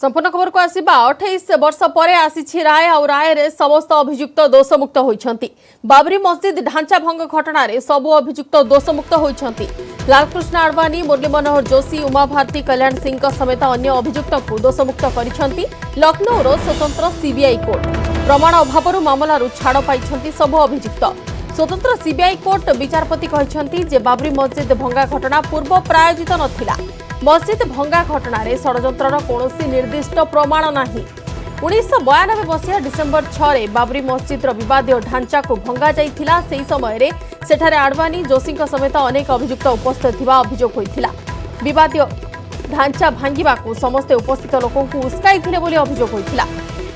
संपूर्ण खबर को आसिबा 28 वर्ष पर आसी राय और राय रे समस्त अभियुक्त दोषमुक्त होइछंती। बाबरी मस्जिद ढांचा भंग घटना रे सबु अभियुक्त दोषमुक्त होइछंती। लालकृष्ण आडवाणी, मुरली मनोहर जोशी, उमा भारती, कल्याण सिंह समेत अन्य अभियुक्त को दोषमुक्त करिछंती। लखनऊ स्वतंत्र सीबीआई कोर्ट प्रमाण अभाव मामलारू छाड़ पाइछंती सबु अभियुक्त। स्वतंत्र सीबीआई कोर्ट विचारपति कहते जे बाबरी मस्जिद भंगा घटना पूर्व प्रायोजित नथिला। मस्जिद भंगा घटना रे षड्यंत्रर कौनसी निर्दिष्ट प्रमाण नाही। 1992 मसीहा डिसेम्बर 6 रे बाबरी मस्जिद विवादीय ढांचा को भंगा जाइथिला। सेही समय रे सेठारे आडवाणी, जोशी समेत अनेक अभियुक्त उपस्थित थिबा अभियोग होइथिला। विवादीय ढांचा भांगिबा को समस्त उपस्थित लोकों को उस्काइथिले बोली अभियोग होइथिला।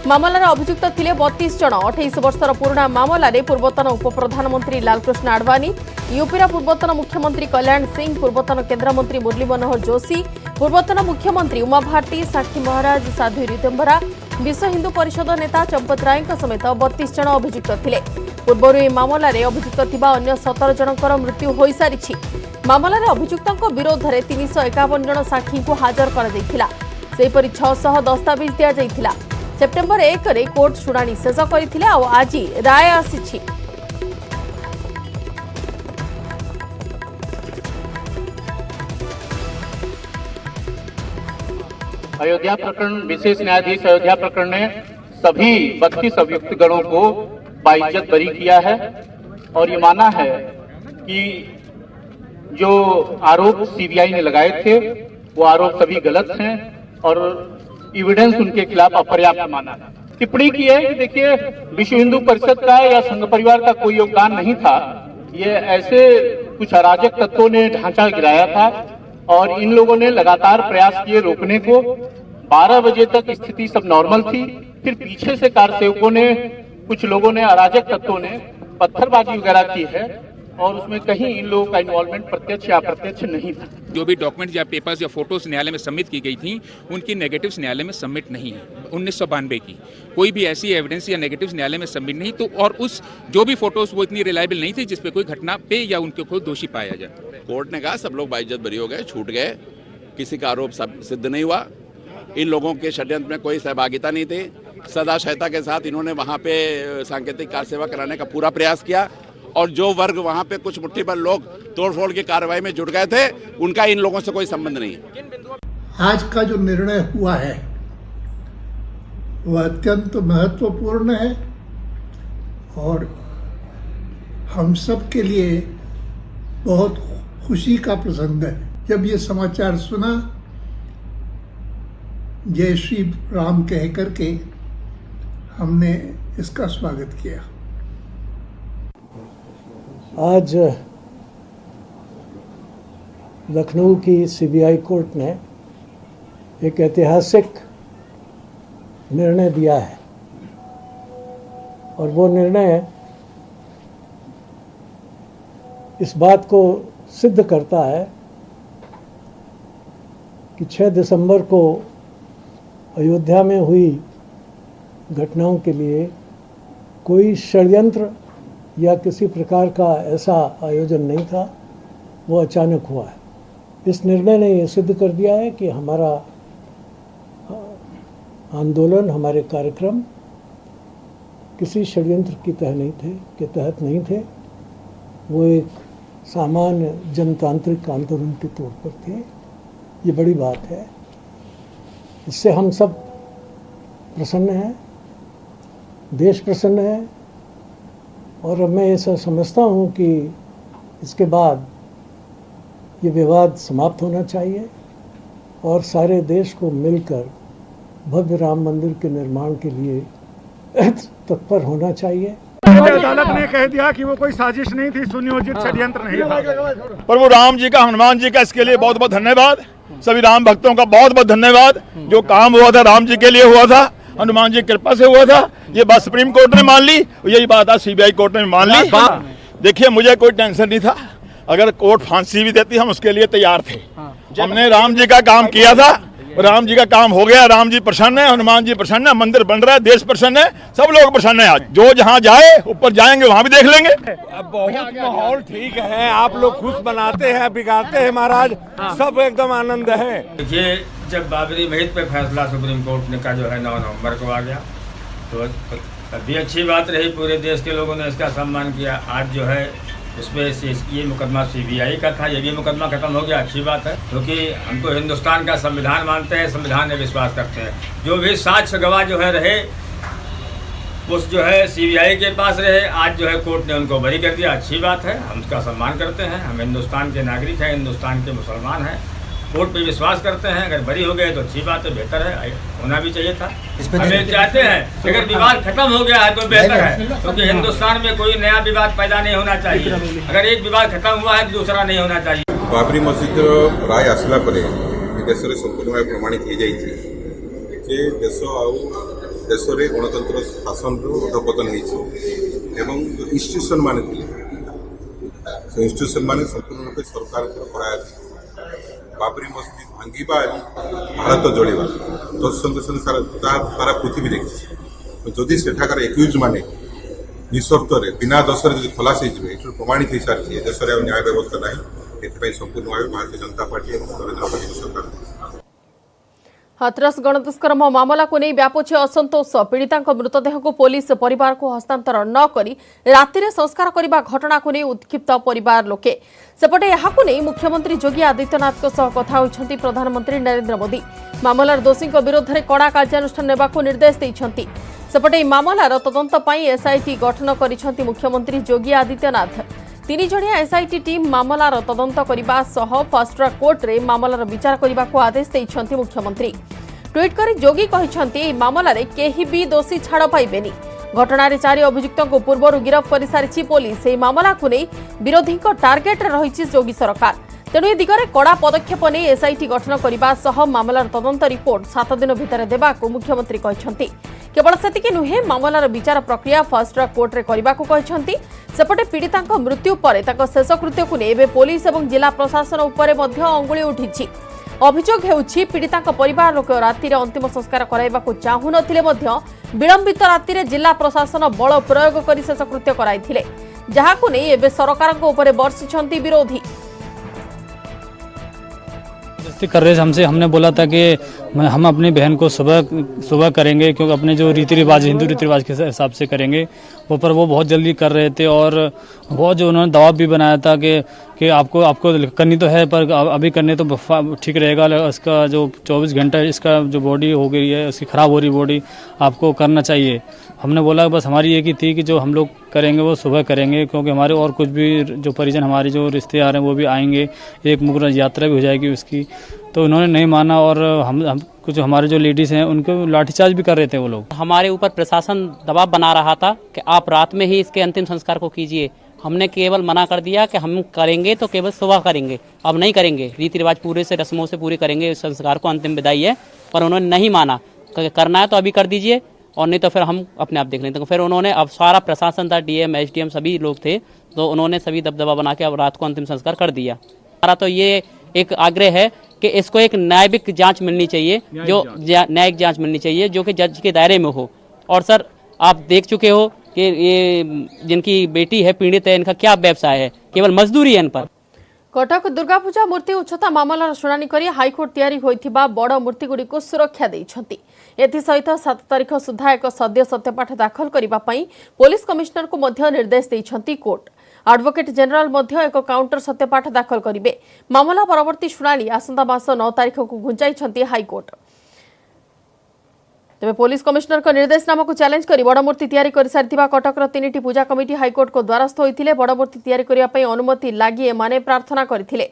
मामलार अभियुक्त थिले 32 जन। 28 वर्षर पुराना मामलार पूर्वतन उपप्रधानमंत्री लालकृष्ण आडवाणी, यूपीर पूर्वतन मुख्यमंत्री कल्याण सिंह, पूर्वतन केन्द्रमंत्री मुरली मनोहर जोशी, पूर्वतन मुख्यमंत्री उमा भारती, साक्षी महाराज, साध्वी रितंभरा, विश्व हिंदू परिषद नेता चंपत राय समेत 32 जन अभियुक्त थिले। पूर्व यह मामलार अभियुक्त थिबा अन्य 17 जनकर मृत्यु हो सारी। मामलार अभियुक्तों विरोध में 351 जन साक्षी को हाजर कर 600 दस्तावेज दि जाइथिला। सेप्टेम्बर 1 रे कोर्ट शुणाणी शेष करथिले और आज राय आसी। अयोध्या प्रकरण विशेष न्यायाधीश अयोध्या प्रकरण ने सभी 32 अभियुक्त गणों को बाइज्जत बरी किया है और ये माना है कि जो आरोप सीबीआई ने लगाए थे वो आरोप सभी गलत हैं और एविडेंस उनके खिलाफ अपर्याप्त माना। टिप्पणी की है कि देखिए, विश्व हिंदू परिषद का या संघ परिवार का कोई योगदान नहीं था। ये ऐसे कुछ अराजक तत्वों ने ढांचा गिराया था और इन लोगों ने लगातार प्रयास किए रोकने को। 12 बजे तक स्थिति सब नॉर्मल थी। फिर पीछे से कार सेवकों ने, कुछ लोगों ने, अराजक तत्वों ने पत्थरबाजी वगैरह की है और उसमें कहीं इन लोगों का इन्वॉल्वमेंट प्रत्यक्ष या अप्रत्यक्ष नहीं था। जो भी डॉक्यूमेंट या पेपर्स या फोटोज न्यायालय में सबमिट की गई थी उनकी नेगेटिव्स न्यायालय में सबमिट नहीं है। 1992 की कोई भी ऐसी एविडेंस या नेगेटिव्स न्यायालय में सबमिट नहीं। तो और उस जो भी फोटोज वो इतनी रिलायबल नहीं थी जिसपे कोई घटना पे या उनके को दोषी पाया जाए। कोर्ट ने कहा सब लोग बाइज्जत बरी हो गए, छूट गए, किसी का आरोप सिद्ध नहीं हुआ। इन लोगों के षड्यंत्र में कोई सहभागिता नहीं थी। सदा सहता के साथ इन्होंने वहाँ पे सांकेतिक कार सेवा कराने का पूरा प्रयास किया और जो वर्ग वहाँ पे कुछ मुट्ठी भर लोग तोड़फोड़ की कार्रवाई में जुट गए थे उनका इन लोगों से कोई संबंध नहीं है। आज का जो निर्णय हुआ है वह अत्यंत महत्वपूर्ण है और हम सब के लिए बहुत खुशी का प्रसंग है। जब ये समाचार सुना, जय श्री राम कह करके हमने इसका स्वागत किया। आज लखनऊ की सीबीआई कोर्ट ने एक ऐतिहासिक निर्णय दिया है और वो निर्णय इस बात को सिद्ध करता है कि 6 दिसंबर को अयोध्या में हुई घटनाओं के लिए कोई षड्यंत्र या किसी प्रकार का ऐसा आयोजन नहीं था, वो अचानक हुआ है। इस निर्णय ने ये सिद्ध कर दिया है कि हमारा आंदोलन, हमारे कार्यक्रम किसी षड्यंत्र के तहत नहीं थे। वो एक सामान्य जनतांत्रिक आंदोलन के तौर पर थे। ये बड़ी बात है। इससे हम सब प्रसन्न हैं, देश प्रसन्न है और मैं ऐसा समझता हूँ कि इसके बाद ये विवाद समाप्त होना चाहिए और सारे देश को मिलकर भव्य राम मंदिर के निर्माण के लिए तत्पर होना चाहिए। अदालत ने कह दिया कि वो कोई साजिश नहीं थी, सुनियोजित षड्यंत्र नहीं था। प्रभु राम जी का, हनुमान जी का, इसके लिए बहुत बहुत धन्यवाद। सभी राम भक्तों का बहुत बहुत धन्यवाद। जो काम हुआ था राम जी के लिए हुआ था, हनुमान जी की कृपा से हुआ था। ये बात सुप्रीम कोर्ट ने मान ली, यही बात आज सीबीआई कोर्ट ने मान ली। देखिए, मुझे कोई टेंशन नहीं था। अगर कोर्ट फांसी भी देती हम उसके लिए तैयार थे। हमने राम जी का काम किया था, राम जी का काम हो गया। राम जी प्रसन्न है, हनुमान जी प्रसन्न है, मंदिर बन रहा है, देश प्रसन्न है, सब लोग प्रसन्न है। आज जो जहाँ जाए, ऊपर जाएंगे वहाँ भी देख लेंगे। अब बहुत माहौल ठीक है, आप लोग खुश बनाते हैं, बिगाड़ते हैं महाराज, सब एकदम आनंद है। देखिए, जब बाबरी मस्जिद पे फैसला सुप्रीम कोर्ट ने का जो है 9 नवंबर को आ गया तो तभी अच्छी बात रही, पूरे देश के लोगों ने इसका सम्मान किया। आज जो है उसमें ये मुकदमा CBI का था, ये भी मुकदमा खत्म हो गया, अच्छी बात है, क्योंकि हम तो हिंदुस्तान का संविधान मानते हैं, संविधान में विश्वास करते हैं। जो भी साक्ष्य गवाह जो है रहे उस जो है CBI के पास रहे, आज जो है कोर्ट ने उनको बरी कर दिया, अच्छी बात है, हम उसका सम्मान करते हैं। हम हिंदुस्तान के नागरिक हैं, हिंदुस्तान के मुसलमान हैं, कोर्ट पे विश्वास करते हैं। अगर बरी हो गए तो अच्छी बात है, बेहतर है, होना भी चाहिए था। हमें चाहते हैं अगर विवाद खत्म हो गया है तो बेहतर है, क्योंकि हिंदुस्तान में कोई नया विवाद पैदा नहीं होना चाहिए। अगर एक विवाद खत्म हुआ है तो दूसरा नहीं होना चाहिए। बाबरी मस्जिद राय आसला देश में संपूर्ण भाव प्रमाणित हो जाए देश देश में गणतंत्र शासन अधपतन हो इंस्टीट्यूशन मान इंस्टीट्यूशन मान संपूर्ण रूप सरकार बाबरी मस्जिद भांगा भारत जलिवा तो संगे संगे सारा पृथ्वी देखी जदि सेठाकार एक्यूज मैंने निस्वार्थ बिना दोष खलास हो प्रमाणित हो सारी देश में न्याय व्यवस्था ना संपूर्ण भाव भारतीय जनता पार्टी और नरेंद्र मोदी सरकार। हाथरस गणदुष्कर्म मामला को नहीं व्यापुछि असंतोष। पीड़िता मृतदेह को पुलिस परिवार को हस्तांतर न करी राति संस्कार करने घटना को नहीं उत्क्षिप्त परिवार लोके। सेपटे यहां नहीं मुख्यमंत्री योगी आदित्यनाथ कथा होइछंती प्रधानमंत्री नरेंद्र मोदी। मामलार दोषी विरोध में कड़ा कार्यानुष्ठान नेबा को निर्देश देइछंती। सेपटे मामलार तदंत पई SIT गठन करिछंती मुख्यमंत्री योगी आदित्यनाथ। 3 जणिया SIT टीम मामलार तदंत करने सह फास्ट ट्रैक कोर्ट रे मामलार विचार करने को आदेश देइछंती मुख्यमंत्री। ट्वीट कर योगी कहिछंती मामलार केही भी दोषी छाड़ पाइबेनी। घटनार 4 अभियुक्तों को पूर्व गिरफ कर सारी पुलिस। यह मामला को नहीं विरोधी टार्गेट रही योगी सरकार। तेणु ए दिगरे कड़ा पदक्षेप नहीं SIT गठन करने सह मामलार तदंत रिपोर्ट 7 दिन भितर देबाकू मुख्यमंत्री कहते। केवल सेतिक नुहे मामलार विचार प्रक्रिया फास्ट ट्रैक कोर्ट रे करने को कहते। सेपटे पीड़िता मृत्यु पर शेषकृत्य को नहीं पुलिस और जिला प्रशासन उपर अंगुली उठी। अभियोग हेउछि पीड़िता परिवार लोक राति अंतिम संस्कार कराइबाकू चाहू नथिले मध्य विलंबित राति जिला प्रशासन बल प्रयोग कर शेषकृत्य कराइथिले, जहाकू नहीं एबे सरकार को ऊपर बर्षिछंती विरोधी। कर रहे हमसे हमने बोला था कि हम अपनी बहन को सुबह करेंगे, क्योंकि अपने जो रीति रिवाज हिंदू रीति रिवाज के हिसाब से करेंगे वो, पर वो बहुत जल्दी कर रहे थे और बहुत जो उन्होंने दबाव भी बनाया था कि आपको करनी तो है पर अभी करने तो ठीक रहेगा, इसका जो 24 घंटा इसका जो बॉडी हो गई है उसकी ख़राब हो रही बॉडी आपको करना चाहिए। हमने बोला बस हमारी एक ही थी कि जो हम लोग करेंगे वो सुबह करेंगे, क्योंकि हमारे और कुछ भी जो परिजन हमारे जो रिश्तेदार हैं वो भी आएंगे, एक मुकर्रर यात्रा भी हो जाएगी उसकी। तो उन्होंने नहीं माना और हम कुछ हमारे जो लेडीज़ हैं उनको लाठीचार्ज भी कर रहे थे वो लोग। हमारे ऊपर प्रशासन दबाव बना रहा था कि आप रात में ही इसके अंतिम संस्कार को कीजिए। हमने केवल मना कर दिया कि हम करेंगे तो केवल सुबह करेंगे, अब नहीं करेंगे, रीति रिवाज पूरे से रस्मों से पूरी करेंगे इस संस्कार को, अंतिम विदाई है। पर उन्होंने नहीं माना, करना है तो अभी कर दीजिए और नहीं तो फिर हम अपने आप देख लेते हैं। फिर उन्होंने, अब सारा प्रशासन था, DM SDM सभी लोग थे, तो उन्होंने सभी दबदबा बना के अब रात को अंतिम संस्कार कर दिया। हमारा तो ये एक आग्रह है कि इसको एक न्यायिक जांच मिलनी चाहिए, जो न्यायिक जांच मिलनी चाहिए जो कि जज के दायरे में हो। और सर आप देख चुके हो कि ये जिनकी बेटी है पीड़ित है, इनका क्या व्यवसाय है, केवल मजदूरी है इन पर। कटक दुर्गा पूजा मूर्ति उच्चता मामलार शुणाणी करी हाईकोर्ट तैयारी होइथिबा बड़ मूर्ति गुड़िक सुरक्षा देइछंती। एथिसहित 7 तारिख सुधा एक सद्य सत्यपाठ दाखल करबा पई पुलिस कमिश्नर को मध्य निर्देश देइछंती कोर्ट। एडवोकेट जनरल मध्य एक काउंटर सत्यपाठ दाखल करिवे। मामला परवर्ती शुणाणी आसंता मास 9 तारिख को घुंचाइछंती हाईकोर्ट। तेज पुलिस कमिश्नर को निर्देशनामा को चैलेंज कर बड़ मूर्ति तैयारी कर सारिथिबा कटकर 3टी पूजा कमिटी हाईकोर्ट को द्वारस्थ होइथिले। बड़ मूर्ति तैयारी करिया पई अनुमति लागि एमाने प्रार्थना करथिले।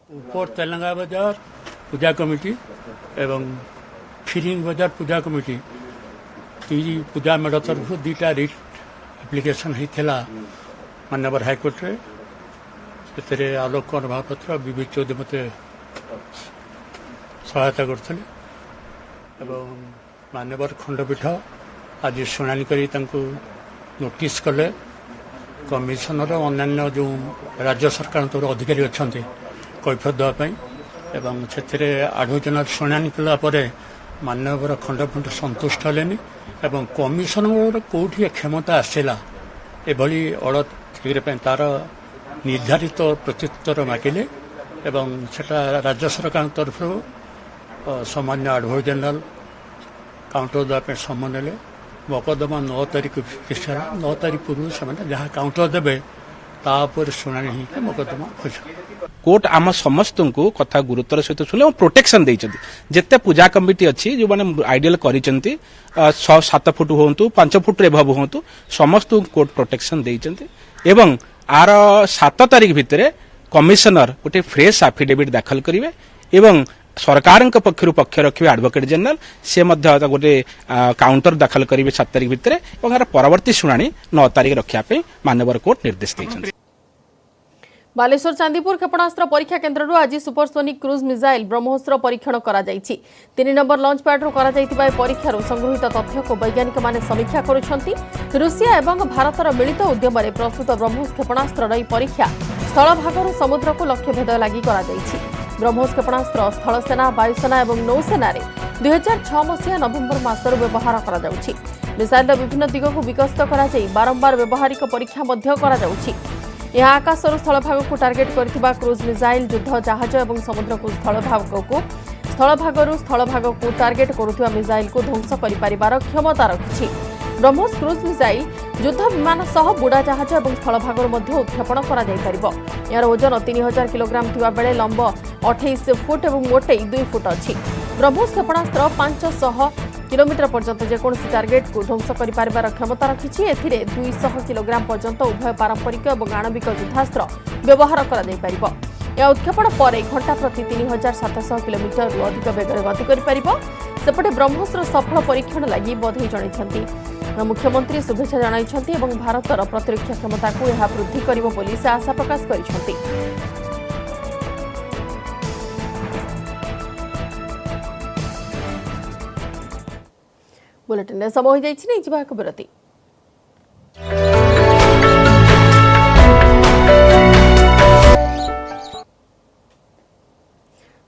ऊपर तेलंगा बाजार पूजा कमिटी एवं फिरिंग बाजार पूजा कमिटी पूजा मेढ़ तरफ 2टा रिट एप्लिकेशन होता माननीय हाईकोर्ट से आलोक महापात्र विवेक चौधरी मत सहायता करते माननीय खंडपीठ आज शुणाणी करी नोटिस कले कमिशनर अन्य जो राज्य सरकार तरफ अधिकारी अच्छा कैफियत देवाई एवं से आलोचना शुणाणी कलापर माननीय खंडपीठ संतुष्ट हेलेनी एवं कमिशनर कौटी क्षमता आसला एभली अड़ तार निर्धारित प्रत्युत्तर मागिले एवं सेटा राज्य सरकार तरफ सामान्य एडवोकेट जनरल काउंटर देवाई समय ने मकदमा 9 तारिख फिक्स है 9 तारिख पूर्व से जहाँ काउंटर देवे तापर शुणाणी होकर मकदमा खोज कोर्ट आम समस्त को कथा गुरुतर सहित शुणे प्रोटेक्शन देइछन्ति जेते पूजा कमिटी अच्छी जो माने आइडियल करिसेंति 6-7 फुट होंतु 5 फुट एभव होंतु समस्त कोर्ट प्रोटेक्शन देइछन्ति एवं आर 7 तारिख भितरे कमिशनर गोटे फ्रेश एफिडेविट दाखल करिवे एवं सरकार पक्षर पक्ष रखिए एडवोकेट जनरल से गोटे काउंटर दाखल करेंगे 7 तारिख भितर और परवर्ती शुणाणी 9 तारिख रखापी मानवर कोर्ट निर्देश देइछन्ति। बालेश्वर चांदीपुर क्षेपणास्त्र परीक्षा केन्द्र आज सुपरसोनिक क्रूज मिसाइल ब्रह्मोस्त्र परीक्षण करा 3 नंबर लॉन्च पैड्रु परीक्षार संगृहित तथ्य को वैज्ञानिक माने समीक्षा करुछन्ति। रूसिया एवं भारतर मिलित उद्यम प्रस्तुत ब्रह्मोस क्षेपणास्त्र परीक्षा स्थल भागर समुद्र को लक्ष्य भेद लगी करा ब्रह्मोस क्षेपणास्त्र स्थलसेना वायुसेना और नौसेना 2006 मसीहा नवेम्बर मासरू व्यवहार करा मिसाइल विभिन्न दिग को विकसित करा बारंबार व्यवहारिक परीक्षा यह आकाशर स्थल भाग को टार्गेट करथिबा क्रूज मिसाइल युद्ध जहाज और समुद्र को स्थल भाग को टार्गेट करुथिबा मिसाइल को ध्वंस करिपारिबार क्षमता रखिछि। ब्रह्मोस क्रूज मिसाइल युद्ध विमान सह बुड़ा जहाज और स्थल भागर मध्य उत्क्षेपण करा जाय परिबो। यार ओजन 3000 किलोग्राम थिबा बेले लंब 28 फुट और मोटे 2 फुट अछि। ब्रह्मोस क्षेपणास्त्र 500 किलोमीटर पर्यंत जेकोसी टार्गेट को ध्वंस करिपारिबार क्षमता रखिछि। एथिरे 200 किलोग्राम पर्यंत उभय पारंपरिक और आणविक युद्धास्त्र व्यवहार करा जाय परिबो। यह उत्क्षेपण पर घंटा प्रति 3700 किलोमीटर अधिक बेगर गति करिपारिबो। सेपटे ब्रह्मोस्र सफल परीक्षण लगी बधाई जणाइछन्ति मुख्यमंत्री शुभेच्छा जणाइछन्ति एवं भारतर प्रतिरक्षा क्षमता को यह वृद्धि करिबो बोली से आशा प्रकाश करिछन्ति। बुलेटिन समय हो जाइछि नै जिबा विरति।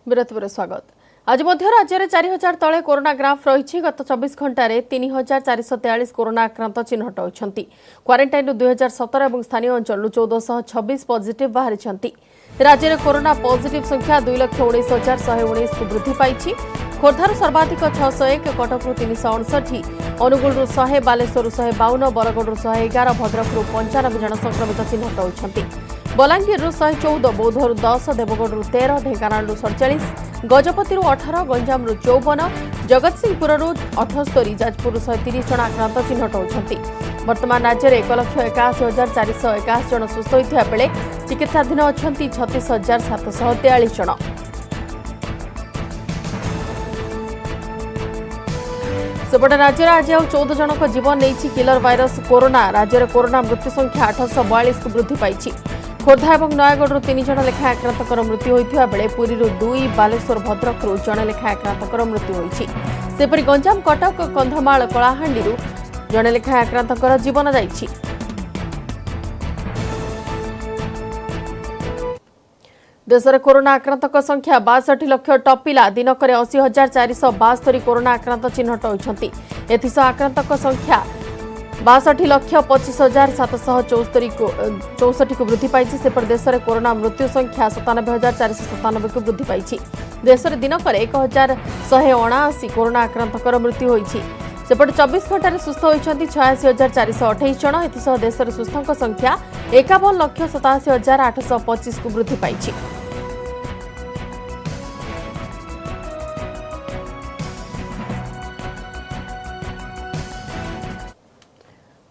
विरति पर स्वागत। आज मध्य राज्य में 4000 तले कोरोना ग्राफ रही। गत 24 घंटे 3443 कोरोना आक्रांत चिन्हट होती। क्वारेंटाइन 2017 और स्थानीय अंचल 1426 पॉजिटिव बाहरी। राज्य में कोरोना पॉजिटिव संख्या 2,19,119 को वृद्धि पाई। खोर्धार सर्वाधिक 601, कटकू 359, अनुगुल 100, बालेश्वर 152, बरगढ़ 111, भद्रक 95 जन संक्रमित चिन्हट होती। बलांगीर 114, बौद्धर 10, देवगढ़ 13, ढेंकानाल 47, गजपति 18, गंजाम 54, जगतसिंहपुर 78, जाजपुर 130 जन आक्रांत चिन्हट होती। वर्तमान राज्य में 1,81,481 जन सुस्थ होता बेले चिकित्साधीन अच्छा 36,743 जन। सेपटे राज्य में आज 14 जनक जीवन नहीं किलर भाइरस कोरोना। राज्य में कोरोना मृत्यु संख्या 842 को वृद्धि पाई। खोर्धा और नयगढ़ 3 जन लेखा आक्रांतर मृत्यु होता बेले पुरी 2, बालेश्वर भद्रक जड़े लेखा आक्रांतर मृत्यु होती। सेपरी गंजाम, कटक, कंधमाल, कलाहांडी जड़े लेखा आक्रांतर जीवन जाइछि। देश में कोरोना आक्रांतक संख्या 62 लाख टपिला। दिनक 80,472 कोरोना आक्रांत चिन्हट होती। एथिसह आक्रांतक संख्या 62,25,764 को वृद्धि पाई। सेपटे देश में कोरोना मृत्यु संख्या 97,497 को वृद्धि पाई। देश में दिनक 1,179 कोरोना आक्रांतकर मृत्यु होती। सेपटे 24 घंटे सुस्थ होती 86,428 जन। एथिसह देश में सुस्थों संख्या 51,87,825 को वृद्धि पाई।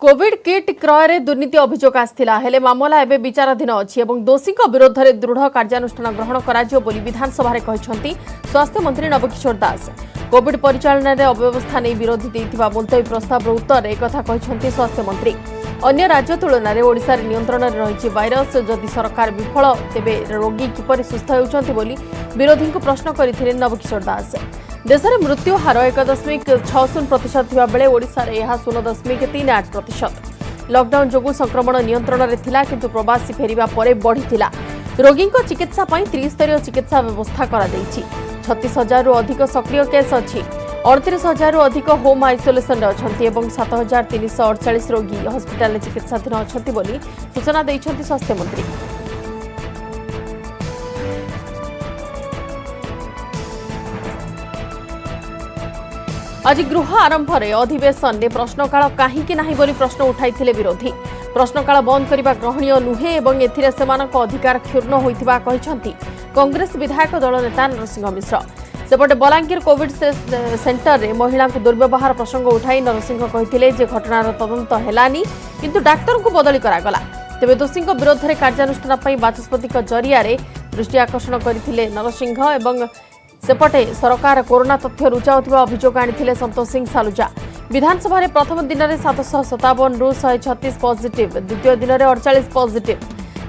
कोविड किट क्रय दुर्नीति अभियोग आसाला हेले मामला एवं विचाराधीन अच्छी और दोषी विरोध में दृढ़ कार्यानुष्ठान ग्रहण कर विधानसभा कहते स्वास्थ्य मंत्री नवकिशोर दास। कोविड परिचालन में अव्यवस्था नहीं विरोधी देइथिबा मुलतवी प्रस्ताव उत्तर एक कहते स्वास्थ्य मंत्री। अन्य राज्य तुलन में ओडिशा रे नियंत्रण में रही भाइरस जदि सरकार विफल तेबे रोगी किपरि सुस्थ होउछन्ति बोली विरोधी को प्रश्न करथिले नवकिशोर दास। देश में मृत्यु हार 1.60% थिबा बेले ओडिशा रे यह 0.38%। लॉकडाउन जोगु संक्रमण नियंत्रण में थिला किंतु प्रवासी फेरिबा परे बढ़िथिला। रोगी चिकित्सा पई त्रिस्तरीय चिकित्सा व्यवस्था करा दैछि। 36,000 रु अधिक सक्रिय केस अछि। 38,000 रु अधिक होम आइसोलेशन अछंती एवं 7,348 रोगी हॉस्पिटल चिकित्साधीन अछंती बोली सूचना दैछंती स्वास्थ्य मंत्री। आज गृह आरंभ में अधिवेशन में प्रश्नकाल कहीं नहीं बोली प्रश्न उठाई विरोधी। प्रश्नकाल बंद करने ग्रहणीय नुहे एवं एथिरे सेमानक अधिकार क्षुण्ण होइथिबा कहिसंती कांग्रेस विधायक दल नेता नरसिंह मिश्र। सेपटे बलांगीर कोविड सेंटर में महिला दुर्व्यवहार प्रसंग उठाई नरसिंह कहिथिले जे घटनार तदंत हेलानी किंतु डाक्तर को बदली करागला। तेबे दोषी विरोध में कार्यानुष्ठान पर बाचस्पति जरिया दृष्टि आकर्षण करथिले नरसिंह एवं सेपटे सरकार कोरोना तथ्य लुचाउथिबा अभियोग आनिथिले संतोष सिंह सालुजा। विधानसभा रे प्रथम दिन में 757 रु 136 पॉजिटिव, द्वितीय दिन में 48 पॉजिटिव,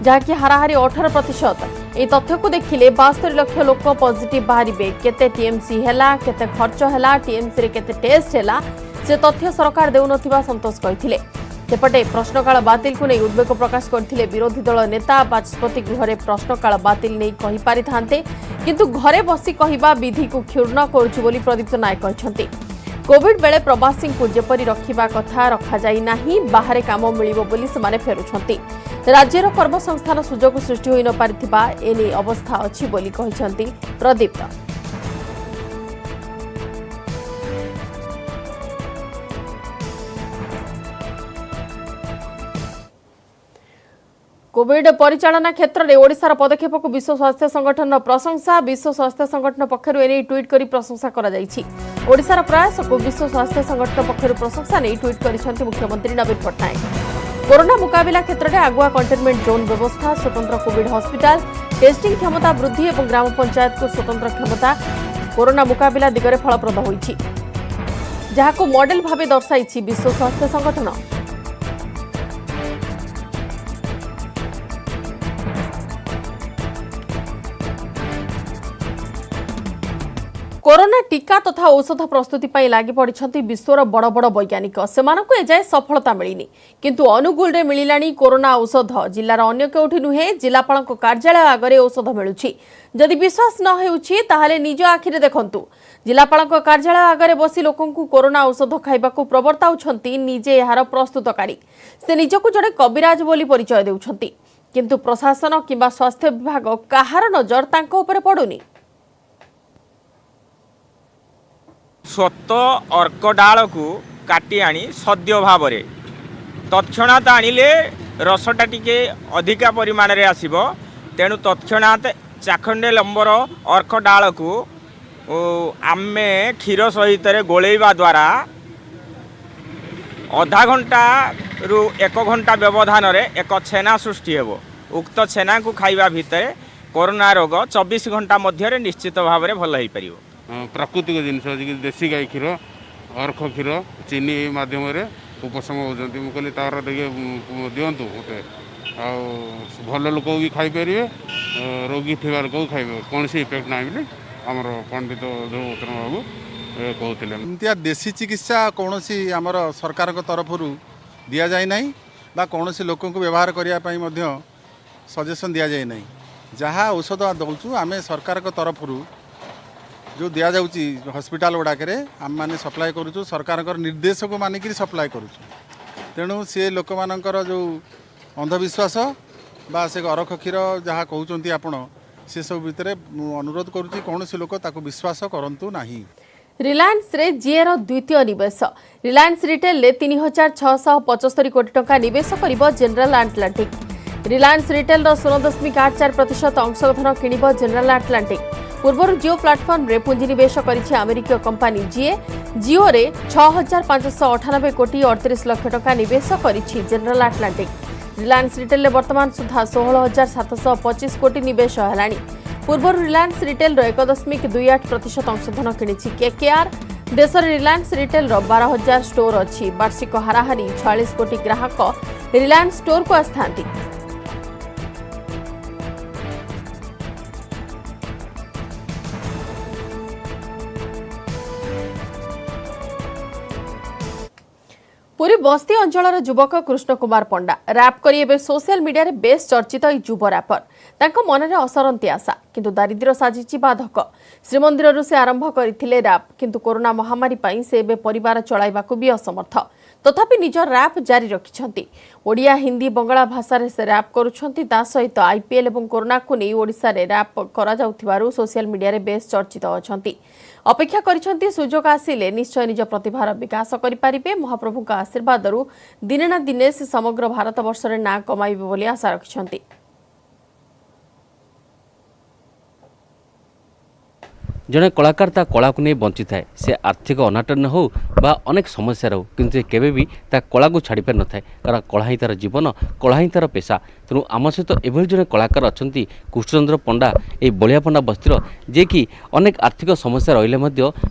जहाँकि हाराहारी 18%। यह तथ्य को देखिले 72 लाख लोक पॉजिटिव बाहरिबे। केते टीएमसी हैला, केते खर्च हैला, टीएमसी रे केते टेस्ट हैला से तथ्य सरकार देउनथिबा संतोष कहिथिले। सेपटे प्रश्नकाल बातिल को नहीं उद्वेग प्रकाश करथिले विरोधी दल नेता। बाचस्पति गृह में प्रश्नकाल बातिल नहीं कहि पारि थांते किंतु घरे बसी कहिबा विधि को क्षुण्ण करुछि बोली प्रदीप्त नायक कहछंती। कोविड बेले प्रवासी को जेपरी रखिबा कथा रखा जाई नाही, बाहरे काम मिलिबो बोली सेमाने फेरुछंती। राज्यर कर्मसंस्थान सुजोग सृष्टि होई न पारिथिबा एने अवस्था अछि बोली कहछंती प्रदीप्त। कोविड परिचालना क्षेत्र में ओडिशार पदक्षेप को विश्व स्वास्थ्य संगठन प्रशंसा। विश्व स्वास्थ्य संगठन पक्षर एने ट्वीट कर प्रशंसा करा जायछि। ओडिशार प्रयास को विश्व स्वास्थ्य संगठन पक्षर प्रशंसा नहीं ट्वीट करिसेंति मुख्यमंत्री नवीन पट्टनायक। कोरोना मुकाबिला क्षेत्र में आगुआ कंटेनमेंट जोन व्यवस्था, स्वतंत्र कोविड हॉस्पिटल, टेस्टिंग क्षमता वृद्धि और ग्राम पंचायत को स्वतंत्र क्षमता कोरोना मुकाबिला दिगरे फलप्रद होइछि, जहाको मॉडल भावे दर्शाइछि विश्व स्वास्थ्य संगठन। कोरोना टीका तथा औषध प्रस्तुति पर लागि पड़िछंती विश्वर बड़ बड़ वैज्ञानिक। सेमानकु एजाय सफलता मिलिनी किंतु अनुगुल रे मिलिलानी कोरोना औषध। जिल्लार अन्य केउठी नुहे, जिलापालक कार्यालय आगरे औषध मिलुछि। जदि विश्वास न हेउछि ताहाले निज आखिरे देखंतु। जिलापालक कार्यालय आगरे बसी लोकंकु कोरोना औषध खाइबाकू प्रवर्ताउछंती निजे यार प्रस्तुतकारी। से निजकु जड़े कविराज बोली परिचय देउछंती किंतु प्रशासन किंबा स्वास्थ्य विभाग काहार नजर तांको उपरे पडुनी। स्वत अर्क डाल को काटी आनी सद्य भाव में तत्क्षणात आनिले रसटा टिके अधिका परिमाण रे आसीबो। तेणु तत्क्षणात चाखंडे लंबर अर्क डाल को आमे क्षीर सहित गोलेवा द्वारा आधा घंटा रु 1 घंटा व्यवधान रे एक छेना सृष्टि हेबो। उक्त छेना को खाइबा भितर कोरोना रोग 24 घंटा मध्य निश्चित भाव में भल हो पारिबो। प्राकृतिक जिनस देशी गाई क्षीर, अर्क क्षीर, चीनी मध्यम उपशम होती। मुझे कहली तार दिंतु मत भल लोक भी खाईपर, रोगी थी लोक भी खाइबे, कौन इफेक्ट ना बोली आमर पंडित ध्रुवचरण बाबू कहते। एमती देशी चिकित्सा कौन आमर सरकार तरफ दि जाए ना बा कौन लोक व्यवहार करने सजेसन दि जाए ना। जहाँ औषध दौचु आम सरकार तरफ जो दिया जाउची हॉस्पिटल गुड़ाक आम मैंने सप्लाय करूँ, सरकार निर्देश को मानिक सप्लाय करूँ। तेणु सी लोक मानकर जो अंधविश्वास बा से अरख क्षीर जहाँ कहते आपण से सब भितर अनुरोध करुँची कौन लोक ताको विश्वास करंतु नाही। रिलायंस रे जीएर द्वितीय निवेश। रिलायंस रिटेल ले 3675 कोटी टंका निवेश करिबो जेनरल आटलांटिक। रिलायंस रिटेल रो 16.84% अंशधन किनिबो जेनरल आटलांटिक। पूर्व जियो प्लाटफर्म रे पुंजीनिवेश करिछि अमेरिकीय कंपनी जीए। जियो रे 6598 कोटी 38 लाख टंका निवेश करिछि जेनरल आटलांटिक। रिलायंस रिटेल ले वर्तमान सुधा 16725 कोटी निवेश हेलानी। पूर्व रिलायंस रिटेल रो 1.28% अंशधन किनिछि केकेआर। देश रे रिलायंस रिटेल रो 12000 स्टोर अछि। वार्षिक हाराहारी 46 कोटी ग्राहक रिलायंस स्टोर को आस्थांती। पुरी बस्ती अंचल युवक कृष्ण कुमार पंडा रैप करी एबे सोशल मीडिया रे बेस चर्चित युव रैपर। तांको मनरे असरंती आशा किंतु दारिद्र्य साजिछि बाधक। श्रीमंदिर से आरंभ करथिले रैप किंतु कोरोना महामारी पई से एबे परिवार चलाइबाकू भी असमर्थ। तथापि निज रैप जारी रखिछंती। ओडिया, हिंदी, बंगला भाषा रे से रैप करूछंती। ता सहित आईपीएल एवं कोरोना को नै ओडिसा रे रैप करा जाउथिबारु सोशल मीडिया रे बेस चर्चित अछंती। अपेक्षा करिसेंती सुजोग आसिले निश्चय निज प्रतिभार विकास करिपारिबे। महाप्रभु का आशीर्वाद दिने ना दिने से समग्र भारत वर्ष रे ना कमाइबे बोली आशा रखिसेंती। जड़े कलाकार ता कला को नहीं बंची थाए से आर्थिक अनाटन हो बा अनेक समस्या हो किंतु केबे भी ता कला को छाड़ी पार न थाए कारण कला ही तार जीवन कला ही तार पेशा। तेणु आम सहित एभली जड़े कलाकार अच्छा कृष्णचंद्र पंडा ये बलिया पंडा बस्तीर जे कि अनेक आर्थिक समस्या रही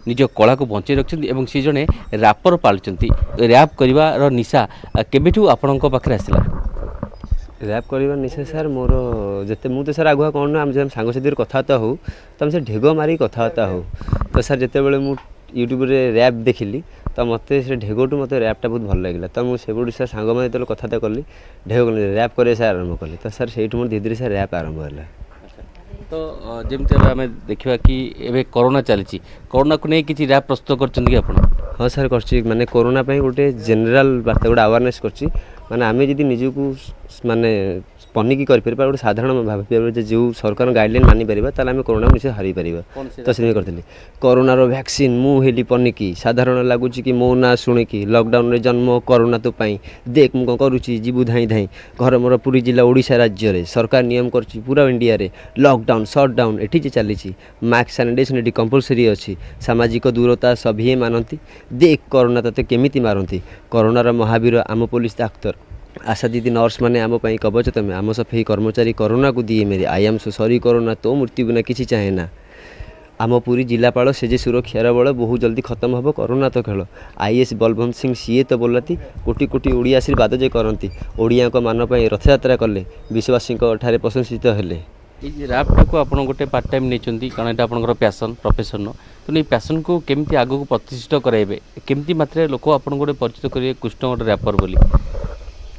निज कला को बंचाई रखिंट सी जड़े रैपर पालुंट रैप कर निशा केबेठू आपण पाखे आसला रैप कर निशा सार मोर जिते मुझे सार आगुआ कौन ना आम सांगसाथी कथबार्ता हो तो आम से ढेग मारी कथबार्ता हो तो सार जिते बड़े मुझ यूट्यूब रैप देखिली तो मत से ढेगटू मत रैपटा बहुत भल लगे तो मुझे सार सांग मैंने जो कथबार्ता कली ढेग रैप कर आरंभ कली तो सार से धीरे धीरे सार रैप आरंभ है। तो जमती आम देखा कि एवं कोरोना चली कोरोना को नहीं किसी रैप प्रस्तुत कर हाँ सार कर माने कोरोना गोटे जेनेल बार्ता गोटे अवेयरनेस कर माने आम जब निजक माने पनिकी कर गोटे साधारण भाव जो सरकार गाइडलाइन मानि पार ताल आम कोरोना निश्चय हारी पार। तो से करी कोरोनार वैक्सीन मुझे पनिकी साधारण लगुच कि मो ना शुणिकी लॉकडाउन रे जन्म कोरोना तो पाई देख मु कौन करुच्ची जीवु धाई धाई घर मोर पुरी जिला ओडिशा राज्य रे सरकार नियम कर पूरा इंडिया रे लॉकडाउन सटडाउन एठी जे चली मास्क सैनिटाइजेशन एटी कंपलसरी अच्छी सामाजिक दूरता सभी मानती देख कोरोना तते केमिति मारती कोरोनार महावीर आम पुलिस डाक्तर आशा दीदी नर्स मैंने आम कवच तमें आम सफाई कर्मचारी कोरोना को दिए मेरे I am so sorry corona तो मृत्यु बिना किसी चाहे ना आम पूरी जिलापाल से जे सुरक्षार बल बहुत जल्दी खत्म हम कोरोना तो खेल आईएएस बलवंत सिंह सीए तो बोलती कोटी कोटी ओडिया आशीर्वाद जे करती ओडिया मान रथ यात्रा कले विश्ववासी प्रशंसित हेले। रैपटा को आप गोटे पार्ट टाइम नहीं कारण यहाँ आपंकर पैसन प्रोफेशन तो ये पैसन को केमती आगू प्रतिष्ठित कराइबे केमती मात्रा लोक आप गोटे परिचित करेंगे कृष्ण गोटे रैपर बोली।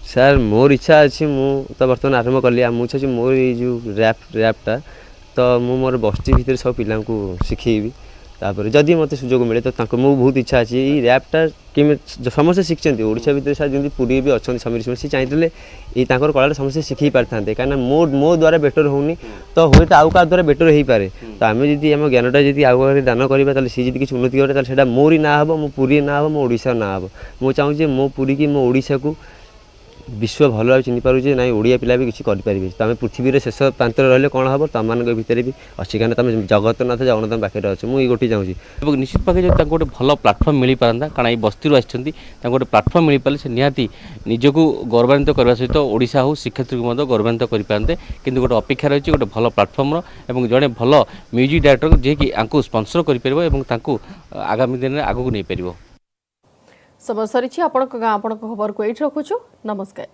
सार मोर इच्छा अच्छी मु तो बर्तमान आरंभ कली मुझे मोर ये जो रैपटा तो मु मोर बस्ती भितर सब पिला शिखेबी तापर जदि मत सुजोग मिले तो मो बहुत इच्छा अच्छी ये रैपटा कि समस्त शिखते ओडिशा भितर सार जमी पूरी भी अच्छा समीर सिंह सी चाहिए ये कला समस्त शिखी पारि था कहीं मो द्वारा बेटर होनी तो हुए तो आउ क्या द्वारा बेटर हो पारे तो आम जी आम ज्ञानटा जी आगे दान करा सी जी किसी उन्नति करे मोरी ना हम मो पूरी ना हम मो ओडिशा ना हम मुझे चाहूँगी मो पूरी की मो ओडिशा को विश्व भल भाव चिन्ह पारे ना ओडिया पिला भी किसी करें तो आम पृथ्वी में शेष प्रांत रही कौन हम तुम मान भितर भी अच्छी कहीं तुम जगतनाथ जगन्नाथ पाखे अच्छे मुझे गोटे चाहूँगी निश्चित पाखे जो गोटे भल प्लाटफर्म मिल पारता कारण ये बस्ती आसी गोटे प्लाटफर्म मिल पारे से निहाती निजक गौरवान्वित करने सहित ओडिशा हो शिक्षार्थी को गौरवान्वित करें किंतु गोटे अपेक्षा रही गोटे भल प्लाटफर्म जड़े भल म्यूजिक डायरेक्टर जी कि स्पॉन्सर कर आगामी दिन में आगू नहीं पार। समय सरी आपण गाँ आपण खबर को ये रखुचु नमस्कार।